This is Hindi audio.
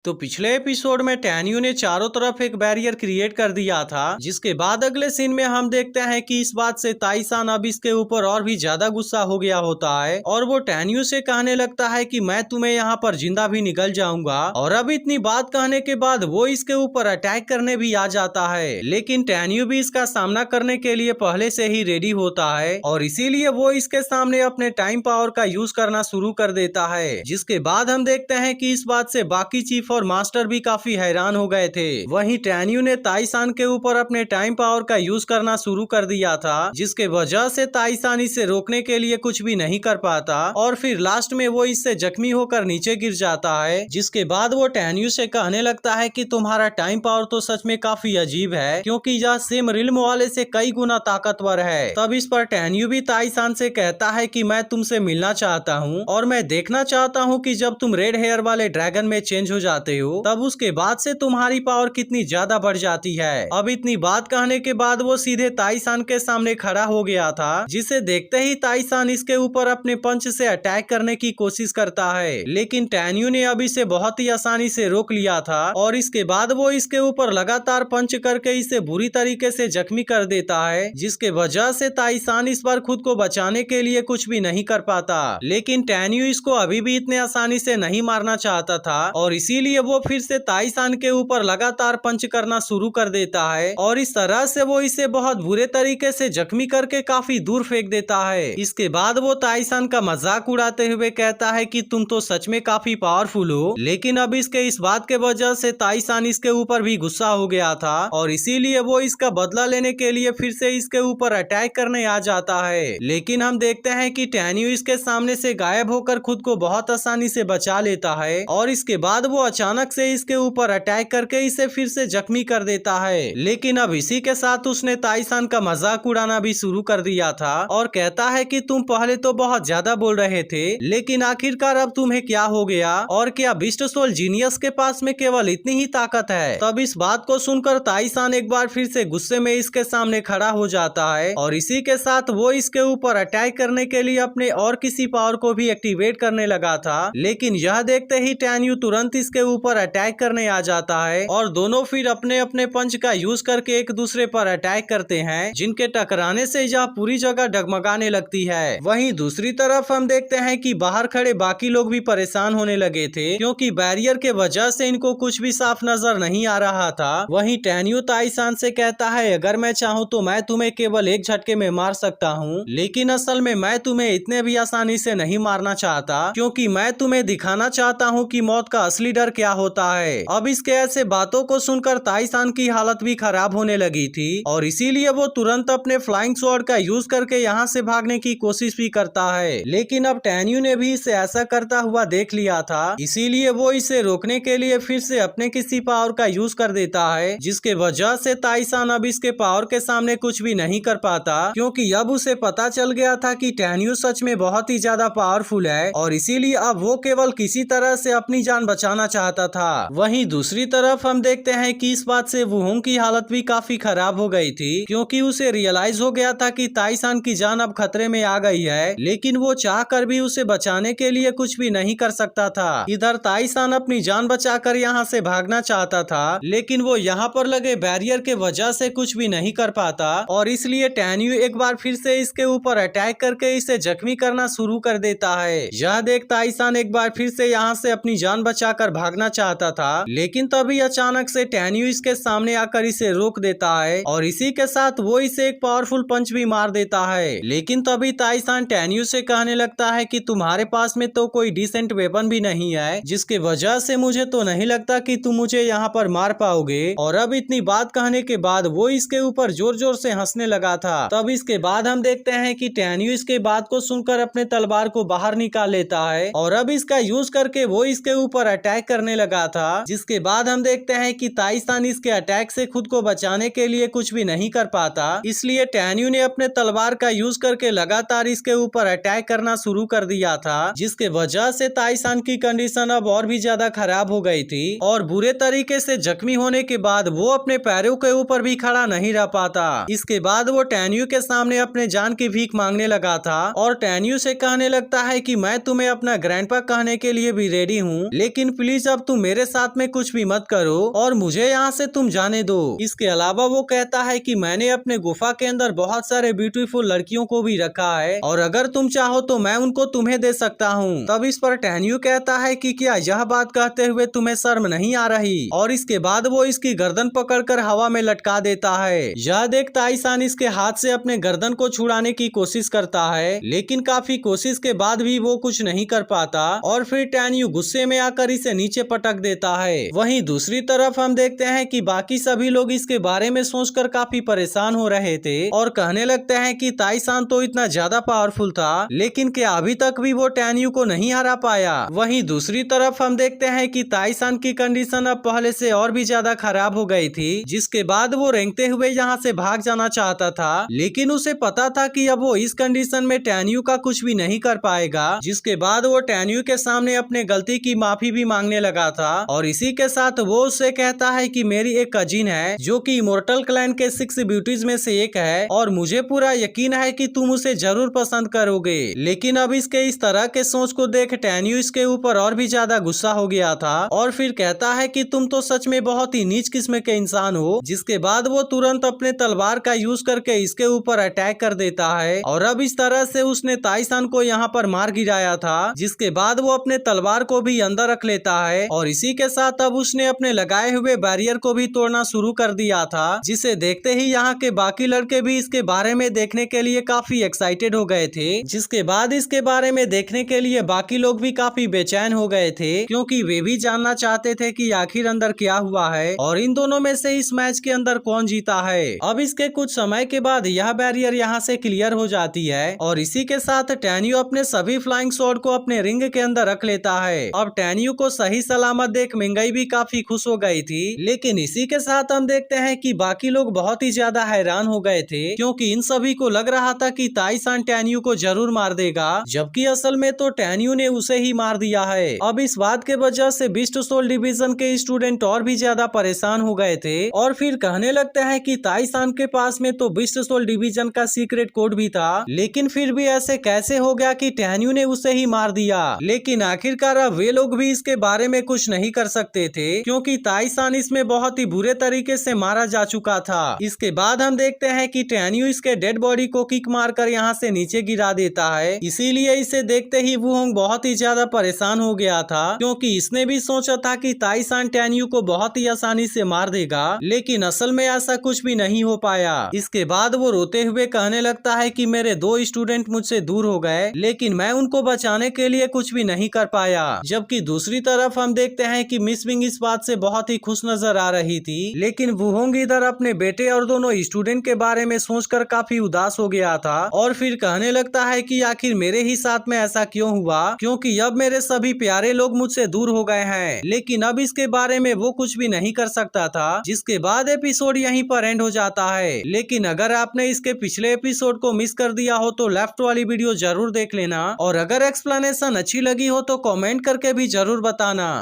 तो पिछले एपिसोड में टैन्यू ने चारों तरफ एक बैरियर क्रिएट कर दिया था, जिसके बाद अगले सीन में हम देखते हैं कि इस बात से ताइसान अब इसके ऊपर और भी ज्यादा गुस्सा हो गया होता है और वो टैन्यू से कहने लगता है कि मैं तुम्हें यहाँ पर जिंदा भी निकल जाऊंगा। और अब इतनी बात कहने के बाद वो इसके ऊपर अटैक करने भी आ जाता है, लेकिन टैन्यू भी इसका सामना करने के लिए पहले से ही रेडी होता है और इसीलिए वो इसके सामने अपने टाइम पावर का यूज करना शुरू कर देता है। जिसके बाद हम देखते हैं कि इस बात से बाकी चीफ और मास्टर भी काफी हैरान हो गए थे। वहीं टैन्यू ने ताइसान के ऊपर अपने टाइम पावर का यूज करना शुरू कर दिया था, जिसके वजह से ताइसान इसे रोकने के लिए कुछ भी नहीं कर पाता और फिर लास्ट में वो इससे जख्मी होकर नीचे गिर जाता है। जिसके बाद वो टैन्यू से कहने लगता है कि तुम्हारा टाइम पावर तो सच में काफी अजीब है, क्योंकि यह सेम रिल्म वाले से कई गुना ताकतवर है। तब इस पर टैन्यू भी ताइसान से कहता है कि मैं तुमसे मिलना चाहता हूँ और मैं देखना चाहता हूँ कि जब तुम रेड हेयर वाले ड्रैगन में चेंज हो जाते हो तब उसके बाद से तुम्हारी पावर कितनी ज्यादा बढ़ जाती है। अब इतनी बात कहने के बाद वो सीधे ताइसान के सामने खड़ा हो गया था, जिसे देखते ही ताइसान इसके ऊपर अपने पंच से अटैक करने की कोशिश करता है, लेकिन टैन्यू ने अब इसे बहुत ही आसानी से रोक लिया था और इसके बाद वो इसके ऊपर लगातार पंच करके इसे बुरी तरीके से जख्मी कर देता है, जिसके वजह से ताइसान इस बार खुद को बचाने के लिए कुछ भी नहीं कर पाता। लेकिन टैन्यू इसको अभी भी इतने आसानी से नहीं मारना चाहता था और इसीलिए वो फिर से ताइसान के ऊपर लगातार पंच करना शुरू कर देता है और इस तरह से वो इसे बहुत बुरे तरीके से जख्मी करके काफी दूर फेंक देता है। इसके बाद वो ताइसान का मजाक उड़ाते हुए कहता है कि तुम तो सच में काफी पावरफुल हो, लेकिन अब इसके इस बात के वजह से ताइसान इसके ऊपर भी गुस्सा हो गया था और इसीलिए वो इसका बदला लेने के लिए फिर से इसके ऊपर अटैक करने आ जाता है। लेकिन हम देखते हैं कि टैन्यू इसके सामने से गायब होकर खुद को बहुत आसानी से बचा लेता है और इसके बाद वो अचानक से इसके ऊपर अटैक करके इसे फिर से जख्मी कर देता है। लेकिन अब इसी के साथ उसने ताइसान का मजाक उड़ाना भी शुरू कर दिया था और कहता है कि तुम पहले तो बहुत ज्यादा बोल रहे थे, लेकिन आखिरकार अब तुम्हें क्या हो गया और क्या बीस्ट सोल जीनियस के पास में केवल इतनी ही ताकत है। तब इस बात को सुनकर ताइसान एक बार फिर से गुस्से में इसके सामने खड़ा हो जाता है और इसी के साथ वो इसके ऊपर अटैक करने के लिए अपने और किसी पावर को भी एक्टिवेट करने लगा था, लेकिन यह देखते ही टैन्यू तुरंत इसके ऊपर अटैक करने आ जाता है और दोनों फिर अपने अपने पंच का यूज करके एक दूसरे पर अटैक करते हैं, जिनके टकराने से यह पूरी जगह डगमगाने लगती है। वहीं दूसरी तरफ हम देखते हैं कि बाहर खड़े बाकी लोग भी परेशान होने लगे थे, क्योंकि बैरियर के वजह से इनको कुछ भी साफ नजर नहीं आ रहा था। वहीं टैन्यू ताइसान से कहता है अगर मैं चाहूँ तो मैं तुम्हें केवल एक झटके में मार सकता हूँ, लेकिन असल में मैं तुम्हें इतने भी आसानी से नहीं मारना चाहता, क्योंकि मैं तुम्हें दिखाना चाहता हूँ कि मौत का असली डर क्या होता है। अब इसके ऐसे बातों को सुनकर ताइसान की हालत भी खराब होने लगी थी और इसीलिए वो तुरंत अपने फ्लाइंग स्वॉर्ड का यूज करके यहाँ से भागने की कोशिश भी करता है, लेकिन अब टैन्यू ने भी इसे ऐसा करता हुआ देख लिया था, इसीलिए वो इसे रोकने के लिए फिर से अपने किसी पावर का यूज कर देता है, जिसके वजह से ताइसान अब इसके पावर के सामने कुछ भी नहीं कर पाता, क्योंकि अब उसे पता चल गया था कि टैन्यू सच में बहुत ही ज्यादा पावरफुल है और इसीलिए अब वो केवल किसी तरह से अपनी जान बचाना चाहता था। वहीं दूसरी तरफ हम देखते हैं कि इस बात से वुहोंग की हालत भी काफी खराब हो गई थी, क्योंकि उसे रियलाइज हो गया था कि ताइसान की जान अब खतरे में आ गई है, लेकिन वो चाह कर भी उसे बचाने के लिए कुछ भी नहीं कर सकता था। इधर ताइसान अपनी जान बचाकर यहाँ से भागना चाहता था, लेकिन वो यहाँ पर लगे बैरियर के वजह से कुछ भी नहीं कर पाता और इसलिए टैन्यू एक बार फिर से इसके ऊपर अटैक करके इसे जख्मी करना शुरू कर देता है। यह देख ताइसान एक बार फिर से यहाँ से अपनी जान बचाकर भागना चाहता था, लेकिन तभी अचानक से टैन्यू इसके सामने आकर इसे रोक देता है और इसी के साथ वो इसे एक पावरफुल पंच भी मार देता है। लेकिन तभी ताइसान टैन्यू से कहने लगता है कि तुम्हारे पास में तो कोई डिसेंट वेपन भी नहीं है, जिसके वजह से मुझे तो नहीं लगता कि तुम मुझे यहाँ पर मार पाओगे। और अब इतनी बात कहने के बाद वो इसके ऊपर जोर जोर से हंसने लगा था। तब इसके बाद हम देखते हैं कि टैन्यू इसके बात को सुनकर अपने तलवार को बाहर निकाल लेता है और अब इसका यूज करके वो इसके ऊपर अटैक करने लगा था, जिसके बाद हम देखते हैं कि ताइसान इसके अटैक से खुद को बचाने के लिए कुछ भी नहीं कर पाता, इसलिए टैन्यू ने अपने तलवार का यूज करके लगातार इसके ऊपर अटैक करना शुरू कर दिया था, जिसके वजह से ताइसान की कंडीशन अब और भी ज्यादा खराब हो गई थी और बुरे तरीके से जख्मी होने के बाद वो अपने पैरों के ऊपर भी खड़ा नहीं रह पाता। इसके बाद वो टैन्यू के सामने अपने जान की भीख मांगने लगा था और टैन्यू से कहने लगता है कि मैं तुम्हें अपना ग्रैंडपा कहने के लिए भी रेडी हूँ, लेकिन प्लीज अब तुम मेरे साथ में कुछ भी मत करो और मुझे यहाँ से तुम जाने दो। इसके अलावा वो कहता है कि मैंने अपने गुफा के अंदर बहुत सारे ब्यूटीफुल लड़कियों को भी रखा है और अगर तुम चाहो तो मैं उनको तुम्हें दे सकता हूँ। तब इस पर टेन्यू कहता है कि क्या यह बात कहते हुए तुम्हें शर्म नहीं आ रही, और इसके बाद वो इसकी गर्दन पकड़कर हवा में लटका देता है। यह देख ताइसान इसके हाथ से अपने गर्दन को छुड़ाने की कोशिश करता है, लेकिन काफी कोशिश के बाद भी वो कुछ नहीं कर पाता और फिर टेन्यू गुस्से में आकर इसे नीचे पटक देता है। वहीं दूसरी तरफ हम देखते हैं कि बाकी सभी लोग इसके बारे में सोचकर काफी परेशान हो रहे थे और कहने लगते हैं कि ताइसान तो इतना ज्यादा पावरफुल था, लेकिन क्या अभी तक भी वो टेन्यू को नहीं हरा पाया। वहीं दूसरी तरफ हम देखते हैं कि ताइसान की कंडीशन अब पहले से और भी ज्यादा खराब हो गई थी, जिसके बाद वो रेंगते हुए यहाँ से भाग जाना चाहता था, लेकिन उसे पता था कि अब वो इस कंडीशन में टेन्यू का कुछ भी नहीं कर पाएगा। जिसके बाद वो टेन्यू के सामने अपने गलती की माफी भी मांगने लगा था और इसी के साथ वो उससे कहता है कि मेरी एक कजिन है जो कि इमोर्टल क्लैन के 6 ब्यूटीज में से एक है और मुझे पूरा यकीन है कि तुम उसे जरूर पसंद करोगे। लेकिन अब इसके इस तरह के सोच को देख टेन्यू इसके ऊपर और भी ज्यादा गुस्सा हो गया था और फिर कहता है कि तुम तो सच में बहुत ही नीच किस्म के इंसान हो। जिसके बाद वो तुरंत अपने तलवार का यूज करके इसके ऊपर अटैक कर देता है और अब इस तरह से उसने ताइसान को यहाँ पर मार गिराया था। जिसके बाद वो अपने तलवार को भी अंदर रख लेता है और इसी के साथ अब उसने अपने लगाए हुए बैरियर को भी तोड़ना शुरू कर दिया था, जिसे देखते ही यहाँ के बाकी लड़के भी इसके बारे में देखने के लिए काफी एक्साइटेड हो गए थे। जिसके बाद इसके बारे में देखने के लिए बाकी लोग भी काफी बेचैन हो गए थे, क्योंकि वे भी जानना चाहते थे कि आखिर अंदर क्या हुआ है और इन दोनों में से इस मैच के अंदर कौन जीता है। अब इसके कुछ समय के बाद यह बैरियर यहाँ से क्लियर हो जाती है और इसी के साथ टेन्यू अपने सभी फ्लाइंग स्वॉर्ड को अपने रिंग के अंदर रख लेता है। अब टेन्यू को सही सलामत देख मिंगई भी काफी खुश हो गई थी, लेकिन इसी के साथ हम देखते हैं कि बाकी लोग बहुत ही ज्यादा हैरान हो गए थे, क्योंकि इन सभी को लग रहा था कि ताइसान टेन्यू को जरूर मार देगा, जबकि असल में तो टेन्यू ने उसे ही मार दिया है। अब इस बात के वजह से बीस्ट सोल डिवीजन के स्टूडेंट और भी ज्यादा परेशान हो गए थे और फिर कहने लगते हैं कि ताइसान के पास में तो बीस्ट सोल डिवीजन का सीक्रेट कोड भी था, लेकिन फिर भी ऐसे कैसे हो गया कि टेन्यू ने उसे ही मार दिया। लेकिन आखिरकार अब वे लोग भी इसके बारे में कुछ नहीं कर सकते थे, क्योंकि ताइसान इसमें बहुत ही बुरे तरीके से मारा जा चुका था। इसके बाद हम देखते हैं कि टेन्यू इसके डेड बॉडी को किक मारकर यहाँ से नीचे गिरा देता है। इसीलिए इसे देखते ही वुहोंग बहुत ही ज्यादा परेशान हो गया था, क्योंकि इसने भी सोचा था कि ताइसान टेन्यू को बहुत ही आसानी से मार देगा, लेकिन असल में ऐसा कुछ भी नहीं हो पाया। इसके बाद वो रोते हुए कहने लगता है कि मेरे 2 स्टूडेंट मुझसे दूर हो गए, लेकिन मैं उनको बचाने के लिए कुछ भी नहीं कर पाया। जबकि दूसरी तरफ हम देखते हैं कि मिस विंग इस बात से बहुत ही खुश नजर आ रही थी, लेकिन वुहोंग इधर अपने बेटे और दोनों स्टूडेंट के बारे में सोचकर काफी उदास हो गया था और फिर कहने लगता है कि आखिर मेरे ही साथ में ऐसा क्यों हुआ, क्योंकि अब मेरे सभी प्यारे लोग मुझसे दूर हो गए हैं। लेकिन अब इसके बारे में वो कुछ भी नहीं कर सकता था। जिसके बाद एपिसोड यहीं पर एंड हो जाता है। लेकिन अगर आपने इसके पिछले एपिसोड को मिस कर दिया हो तो लेफ्ट वाली वीडियो जरूर देख लेना, और अगर एक्सप्लेनेशन अच्छी लगी हो तो कमेंट करके भी जरूर बताना।